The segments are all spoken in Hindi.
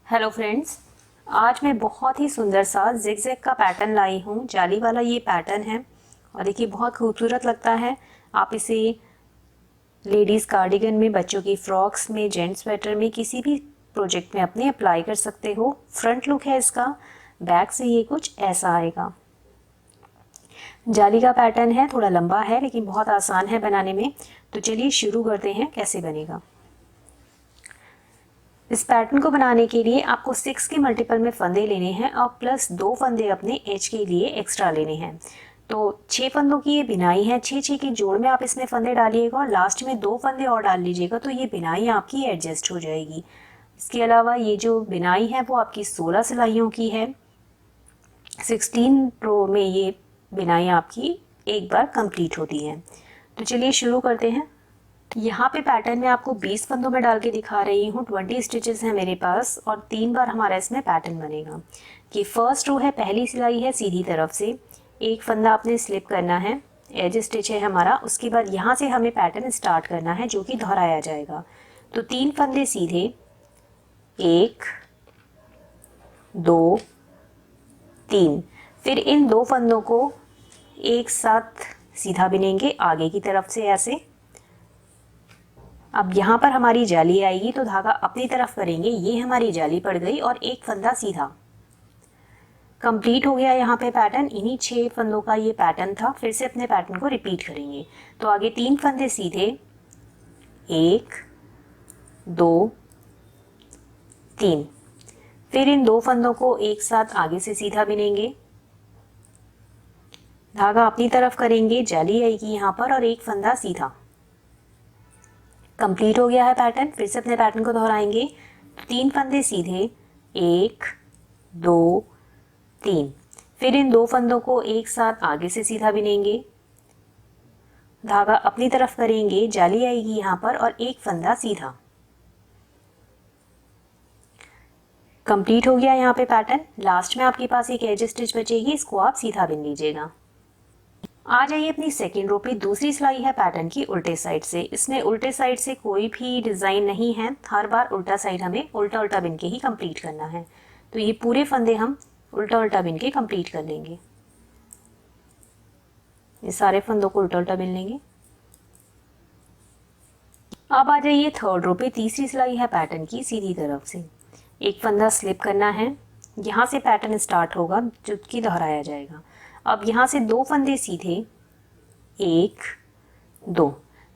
हेलो फ्रेंड्स, आज मैं बहुत ही सुंदर सा जिग-जैग का पैटर्न लाई हूँ। जाली वाला ये पैटर्न है और देखिए बहुत खूबसूरत लगता है। आप इसे लेडीज़ कार्डिगन में, बच्चों की फ्रॉक्स में, जेंट्स स्वेटर में, किसी भी प्रोजेक्ट में अपने अप्लाई कर सकते हो। फ्रंट लुक है इसका, बैक से ये कुछ ऐसा आएगा। जाली का पैटर्न है, थोड़ा लंबा है लेकिन बहुत आसान है बनाने में। तो चलिए शुरू करते हैं कैसे बनेगा। इस पैटर्न को बनाने के लिए आपको 6 के मल्टीपल में फंदे लेने हैं और प्लस 2 फंदे अपने एज के लिए एक्स्ट्रा लेने हैं। तो 6 फंदों की ये बिनाई है। 6 के जोड़ में आप इसमें फंदे डालिएगा और लास्ट में 2 फंदे और डाल लीजिएगा तो ये बिनाई आपकी एडजस्ट हो जाएगी। इसके अलावा ये जो बिनाई है वो आपकी 16 सिलाइयों की है। 16 रो में ये बिनाई आपकी एक बार कंप्लीट होती है। तो चलिए शुरू करते हैं। यहाँ पे पैटर्न में आपको 20 फंदों में डाल के दिखा रही हूँ। 20 स्टिचेस हैं मेरे पास और 3 बार हमारा इसमें पैटर्न बनेगा। कि फर्स्ट रो है, पहली सिलाई है सीधी तरफ से, एक फंदा आपने स्लिप करना है, एज स्टिच है हमारा। उसके बाद यहाँ से हमें पैटर्न स्टार्ट करना है जो कि दोहराया जाएगा। तो 3 फंदे सीधे, 1 2 3। फिर इन 2 फंदों को एक साथ सीधा बिनेंगे आगे की तरफ से ऐसे। अब यहाँ पर हमारी जाली आएगी तो धागा अपनी तरफ करेंगे, ये हमारी जाली पड़ गई और एक फंदा सीधा। कंप्लीट हो गया यहाँ पे पैटर्न। इन्हीं 6 फंदों का ये पैटर्न था। फिर से अपने पैटर्न को रिपीट करेंगे। तो आगे 3 फंदे सीधे, 1 2 3। फिर इन 2 फंदों को एक साथ आगे से सीधा बिनेंगे, धागा अपनी तरफ करेंगे, जाली आएगी यहाँ पर और एक फंदा सीधा। कंप्लीट हो गया है पैटर्न। फिर से अपने पैटर्न को दोहराएंगे। 3 फंदे सीधे, 1 2 3। फिर इन 2 फंदों को एक साथ आगे से सीधा बिनेंगे, धागा अपनी तरफ करेंगे, जाली आएगी यहाँ पर और एक फंदा सीधा। कंप्लीट हो गया यहाँ पे पैटर्न। लास्ट में आपके पास एक एज स्टिच बचेगी, इसको आप सीधा बिन लीजिएगा। आ जाइए अपनी सेकेंड रो पे। दूसरी सिलाई है पैटर्न की उल्टे साइड से। इसमें उल्टे साइड से कोई भी डिज़ाइन नहीं है। हर बार उल्टा साइड हमें उल्टा उल्टा बिन के ही कंप्लीट करना है। तो ये पूरे फंदे हम उल्टा उल्टा बिन के कंप्लीट कर लेंगे। ये सारे फंदों को उल्टा उल्टा बिन लेंगे। अब आ जाइए थर्ड रो पे। तीसरी सिलाई है पैटर्न की सीधी तरफ से। एक फंदा स्लिप करना है, यहाँ से पैटर्न स्टार्ट होगा जो कि दोहराया जाएगा। अब यहाँ से 2 फंदे सीधे, 1 2।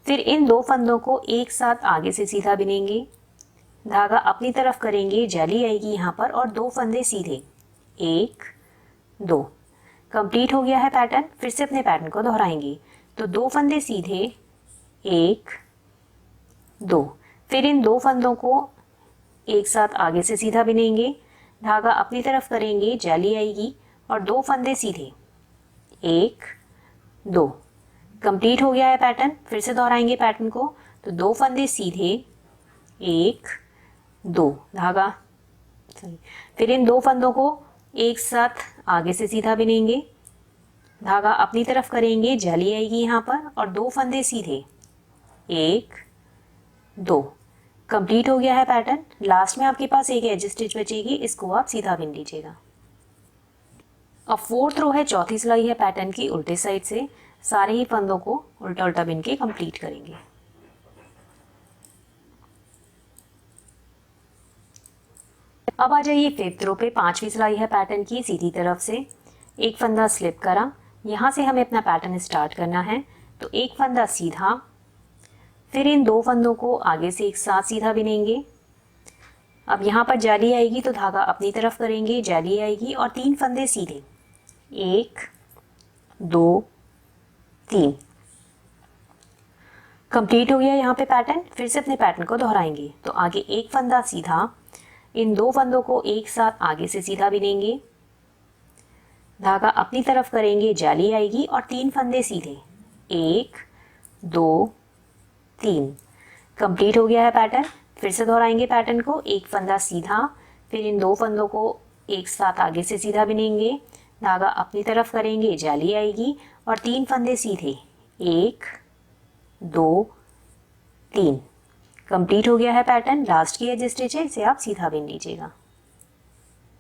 फिर इन 2 फंदों को एक साथ आगे से सीधा बिनेंगे, धागा अपनी तरफ करेंगे, जाली आएगी यहाँ पर और 2 फंदे सीधे, 1 2। कंप्लीट हो गया है पैटर्न। फिर से अपने पैटर्न को दोहराएंगे। तो 2 फंदे सीधे, 1 2। फिर इन 2 फंदों को एक साथ आगे से सीधा बिनेंगे, धागा अपनी तरफ करेंगे, जाली आएगी और 2 फंदे सीधे, 1 2। कंप्लीट हो गया है पैटर्न। फिर से दोहराएंगे पैटर्न को। तो 2 फंदे सीधे, 1 2, धागा फिर इन 2 फंदों को एक साथ आगे से सीधा बिनेंगे, धागा अपनी तरफ करेंगे, जाली आएगी यहाँ पर और 2 फंदे सीधे, 1 2। कंप्लीट हो गया है पैटर्न। लास्ट में आपके पास एक एज स्टिच बचेगी, इसको आप सीधा बिन लीजिएगा। अब फोर्थ रो है, चौथी सिलाई है पैटर्न की उल्टे साइड से। सारे ही फंदों को उल्टा उल्टा बिन के कंप्लीट करेंगे। अब आ जाइए फिफ्थ रो पे। 5वीं सिलाई है पैटर्न की सीधी तरफ से। एक फंदा स्लिप करा, यहाँ से हमें अपना पैटर्न स्टार्ट करना है। तो एक फंदा सीधा, फिर इन 2 फंदों को आगे से एक साथ सीधा बिनेंगे। अब यहाँ पर जाली आएगी तो धागा अपनी तरफ करेंगे, जाली आएगी और 3 फंदे सीधे, 1 2 3। कंप्लीट हो गया यहाँ पे पैटर्न। फिर से अपने पैटर्न को दोहराएंगे। तो आगे एक फंदा सीधा, इन 2 फंदों को एक साथ आगे से सीधा बिनेंगे, धागा अपनी तरफ करेंगे, जाली आएगी और 3 फंदे सीधे, 1 2 3। कंप्लीट हो गया है पैटर्न। फिर से दोहराएंगे पैटर्न को। एक फंदा सीधा, फिर इन 2 फंदों को एक साथ आगे से सीधा बिनेंगे, धागा अपनी तरफ करेंगे, जाली आएगी और 3 फंदे सीधे, 1 2 3। कंप्लीट हो गया है पैटर्न। लास्ट की एज स्टिच है, इसे आप सीधा बिन लीजिएगा।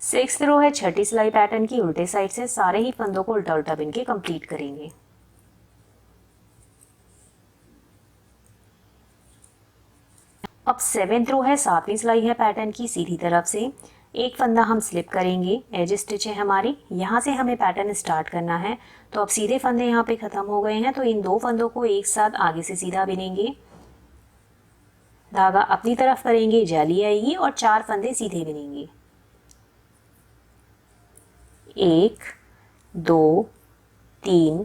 6th रो है छठी सिलाई पैटर्न की, उल्टे साइड से सारे ही फंदों को उल्टा उल्टा बिन के कंप्लीट करेंगे। अब 7th रो है 7वीं सिलाई है पैटर्न की, सीधी तरफ से एक फंदा हम स्लिप करेंगे, एज स्टिच है हमारी, यहाँ से हमें पैटर्न स्टार्ट करना है। तो अब सीधे फंदे यहाँ पे ख़त्म हो गए हैं, तो इन दो फंदों को एक साथ आगे से सीधा बिनेंगे, धागा अपनी तरफ करेंगे, जाली आएगी और 4 फंदे सीधे बिनेंगे। 1 2 3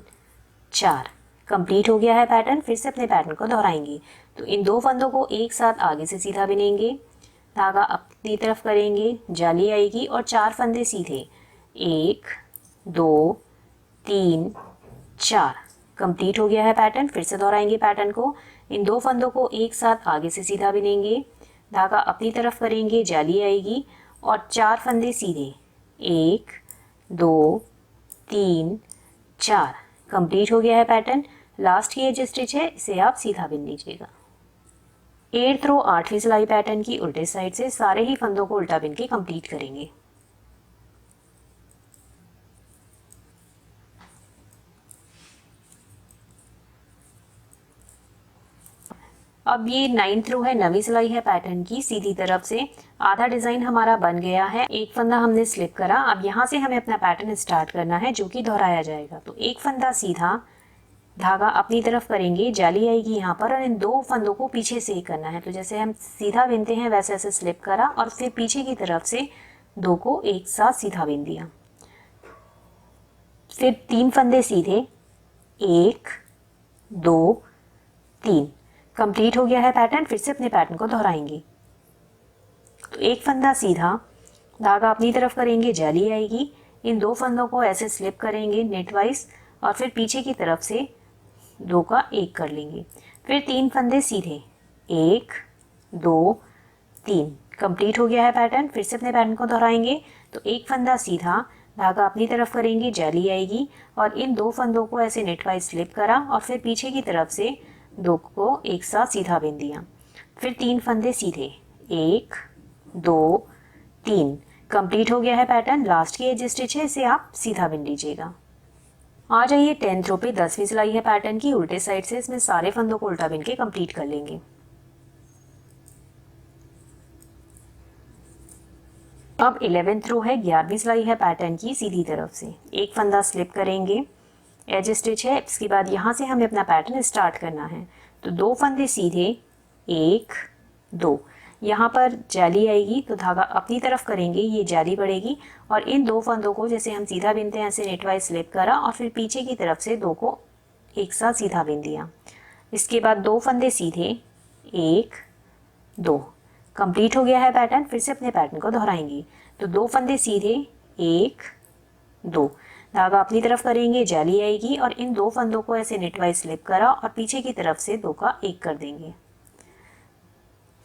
4 कंप्लीट हो गया है पैटर्न। फिर से अपने पैटर्न को दोहराएंगे। तो इन दो फंदों को एक साथ आगे से सीधा बिनेंगे, धागा अपनी तरफ करेंगे, जाली आएगी और 4 फंदे सीधे, 1 2 3 4 कंप्लीट हो गया है पैटर्न। फिर से दोहराएंगे पैटर्न को। इन दो फंदों को एक साथ आगे से सीधा बिनेंगे, धागा अपनी तरफ करेंगे, जाली आएगी और 4 फंदे सीधे, 1 2 3 4 कंप्लीट हो गया है पैटर्न। लास्ट की एज स्टिच है, इसे आप सीधा बिन लीजिएगा। 8th रो 8वीं सिलाई पैटर्न की, उल्टे साइड से सारे ही फंदों को उल्टा बिन के कंप्लीट करेंगे। अब ये 9th रो है 9वीं सिलाई है पैटर्न की, सीधी तरफ से आधा डिजाइन हमारा बन गया है। एक फंदा हमने स्लिप करा। अब यहाँ से हमें अपना पैटर्न स्टार्ट करना है, जो कि दोहराया जाएगा। तो एक फंदा सीधा, धागा अपनी तरफ करेंगे, जाली आएगी यहाँ पर और इन दो फंदों को पीछे से ही करना है। तो जैसे हम सीधा बिनते हैं वैसे ऐसे स्लिप करा और फिर पीछे की तरफ से दो को एक साथ सीधा बिन दिया। फिर 3 फंदे सीधे, 1 2 3 कंप्लीट हो गया है पैटर्न। फिर से अपने पैटर्न को दोहराएंगे। तो एक फंदा सीधा, धागा अपनी तरफ करेंगे, जाली आएगी, इन दो फंदों को ऐसे स्लिप करेंगे नेट वाइज और फिर पीछे की तरफ से 2 का 1 कर लेंगे। फिर 3 फंदे सीधे, 1 2 3 कंप्लीट हो गया है पैटर्न। फिर से अपने पैटर्न को दोहराएंगे। तो एक फंदा सीधा, धागा अपनी तरफ करेंगे, जाली आएगी और इन दो फंदों को ऐसे नेट वाइज स्लिप करा और फिर पीछे की तरफ से 2 को एक साथ सीधा बिन दिया। फिर 3 फंदे सीधे, 1 2 3 कंप्लीट हो गया है पैटर्न। लास्ट की एज स्टिच है, इसे आप सीधा बिन लीजिएगा। आ जाइए 10th रो पे 10वीं सिलाई है पैटर्न की, उल्टे साइड से इसमें सारे फंदों को उल्टा बिन के कंप्लीट कर लेंगे। अब 11th रो है 11वीं सिलाई है पैटर्न की, सीधी तरफ से एक फंदा स्लिप करेंगे, एज स्टिच है। इसके बाद यहाँ से हमें अपना पैटर्न स्टार्ट करना है। तो 2 फंदे सीधे, 1 2 यहाँ पर जाली आएगी, तो धागा अपनी तरफ करेंगे, ये जाली बढ़ेगी और इन दो फंदों को जैसे हम सीधा बिनते हैं ऐसे नेट वाइज स्लिप करा और फिर पीछे की तरफ से 2 को एक साथ सीधा बिन दिया। इसके बाद 2 फंदे सीधे, 1 2 कंप्लीट हो गया है पैटर्न। फिर से अपने पैटर्न को दोहराएंगे। तो 2 फंदे सीधे, 1 2 धागा अपनी तरफ करेंगे, जाली आएगी और इन दो फंदों को ऐसे नेट वाइज स्लिप करा और पीछे की तरफ से 2 का 1 कर देंगे।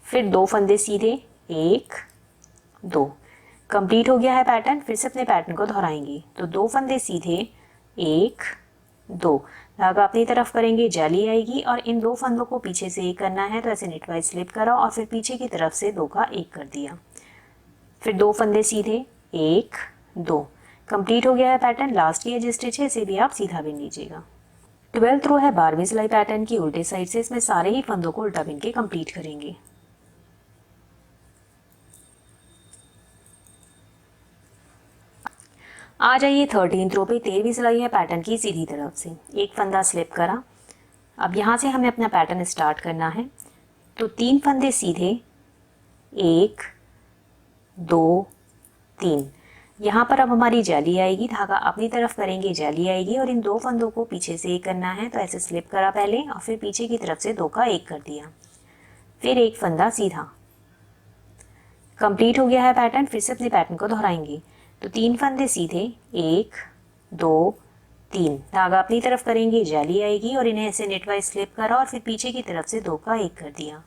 फिर 2 फंदे सीधे, 1 2 कंप्लीट हो गया है पैटर्न। फिर से अपने पैटर्न को दोहराएंगे। तो 2 फंदे सीधे, 1 2 धागा अपनी तरफ करेंगे, जाली आएगी और इन दो फंदों को पीछे से 1 करना है। तो ऐसे नेट वाइज स्लिप करा और फिर पीछे की तरफ से 2 का 1 कर दिया। फिर 2 फंदे सीधे, 1 2 कंप्लीट हो गया है पैटर्न। लास्ट की एज स्टिच है, इसे भी आप सीधा बिन लीजिएगा। 12th रो है 12वीं सिलाई पैटर्न की, उल्टे साइड से इसमें सारे ही फंदों को उल्टा बिन के कंप्लीट करेंगे। आ जाइए 13th रो पे 13वीं सिलाई है पैटर्न की, सीधी तरफ से एक फंदा स्लिप करा। अब यहाँ से हमें अपना पैटर्न स्टार्ट करना है। तो 3 फंदे सीधे, 1 2 3 यहाँ पर अब हमारी जाली आएगी, धागा अपनी तरफ करेंगे, जाली आएगी और इन दो फंदों को पीछे से 1 करना है। तो ऐसे स्लिप करा पहले और फिर पीछे की तरफ से 2 का 1 कर दिया। फिर एक फंदा सीधा, कंप्लीट हो गया है पैटर्न। फिर से अपने पैटर्न को दोहराएंगे। तो 3 फंदे सीधे, 1 2 3 धागा अपनी तरफ करेंगे, जाली आएगी और इन्हें ऐसे नेट वाइज स्लिप करा और फिर पीछे की तरफ से 2 का 1 कर दिया।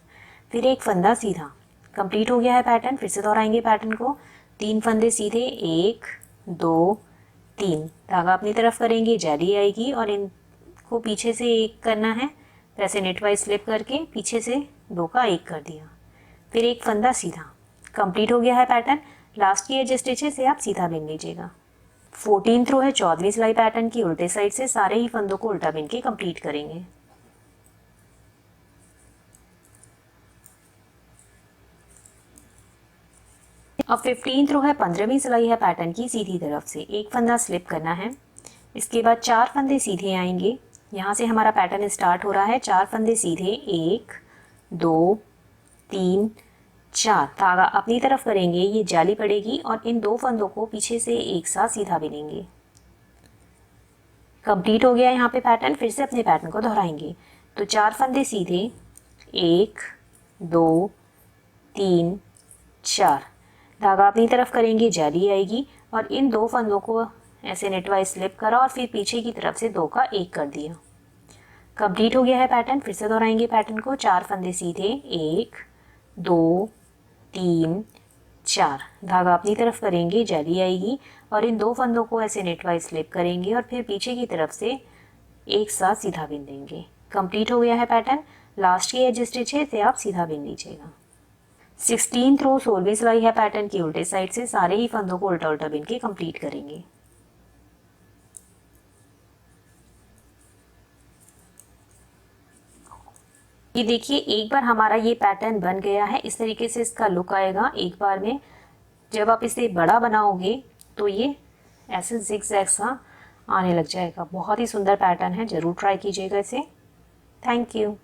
फिर एक फंदा सीधा, कंप्लीट हो गया है पैटर्न। फिर से दोहराएंगे पैटर्न को। 3 फंदे सीधे, 1 2 3 धागा अपनी तरफ करेंगे, जाली आएगी और इनको पीछे से 1 करना है। तो ऐसे नेट वाइज स्लिप करके पीछे से 2 का 1 कर दिया। फिर एक फंदा सीधा, कंप्लीट हो गया है पैटर्न। लास्ट की एज स्टिच है इसे आप सीधा बिन लीजिएगा। 14th रो है 14वीं सिलाई पैटर्न की, उल्टे साइड से सारे ही फंदों को उल्टा बिन के कंप्लीट करेंगे। अब 15th रो है 15वीं सिलाई है पैटर्न की, सीधी तरफ से एक फंदा स्लिप करना है। इसके बाद 4 फंदे सीधे आएंगे। यहाँ से हमारा पैटर्न स्टार्ट हो रहा है। 4 फंदे सीधे, 1 2 3 4, धागा अपनी तरफ करेंगे, ये जाली पड़ेगी और इन 2 फंदों को पीछे से एक साथ सीधा बिनेंगे। कंप्लीट हो गया यहाँ पे पैटर्न। फिर से अपने पैटर्न को दोहराएंगे। तो 4 फंदे सीधे, 1 2 3 4, धागा अपनी तरफ करेंगे, जाली आएगी और इन 2 फंदों को ऐसे नेटवाइज स्लिप करा और फिर पीछे की तरफ से 2 का 1 कर दिया। कंप्लीट हो गया है पैटर्न। फिर से दोहराएंगे पैटर्न को। 4 फंदे सीधे, 1 2 3 4, धागा अपनी तरफ करेंगे, जाली आएगी और इन 2 फंदों को ऐसे नेटवाइज स्लिप करेंगे और फिर पीछे की तरफ से एक साथ सीधा बिन देंगे। कंप्लीट हो गया है पैटर्न। लास्ट की एज स्टिच है इसे आप सीधा बिन लीजिएगा। 16th रो 16वीं सिलाई है पैटर्न की, उल्टे साइड से सारे ही फंदों को उल्टा उल्टा बिन के कंप्लीट करेंगे। ये देखिए एक बार हमारा ये पैटर्न बन गया है। इस तरीके से इसका लुक आएगा एक बार में। जब आप इसे बड़ा बनाओगे तो ये ऐसे जिग-जैग सा आने लग जाएगा। बहुत ही सुंदर पैटर्न है, ज़रूर ट्राई कीजिएगा इसे। Thank you.